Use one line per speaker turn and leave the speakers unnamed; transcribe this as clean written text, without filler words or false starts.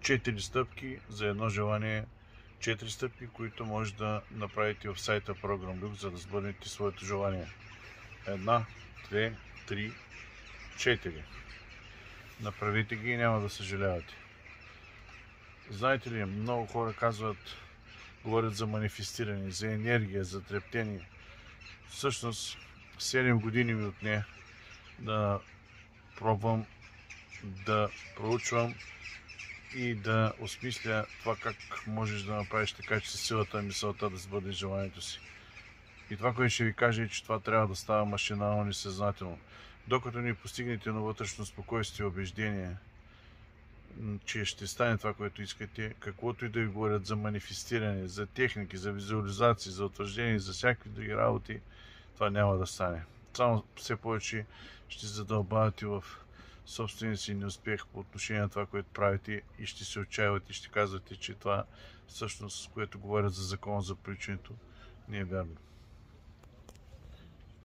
4 стъпки за едно желание. 4 стъпки, които може да направите в сайта Program.Lux, за да сбъднете своето желание. 1, 2, 3, 4. Направете ги и няма да съжалявате. Знаете ли, много хора говорят за манифестиране, за енергия, за трептение. Всъщност, 7 години ми отне да пробвам да проучвам и да осмисля това как можеш да направиш така, че със силата на мисълта да сбъднеш желанието си. И това, което ще ви кажа, е, че това трябва да става машинално, несъзнателно. Докато не постигнете на вътрешно спокойствие и убеждение, че ще стане това, което искате, каквото и да ви говорят за манифестиране, за техники, за визуализации, за утвърждение, за всякакви други работи, това няма да стане. Само все повече ще задълбавате в собствения си неуспех по отношение на това, което правите, и ще се отчаивате и ще казвате, че това всъщност, което говорят за закон за причинето, не е вярно.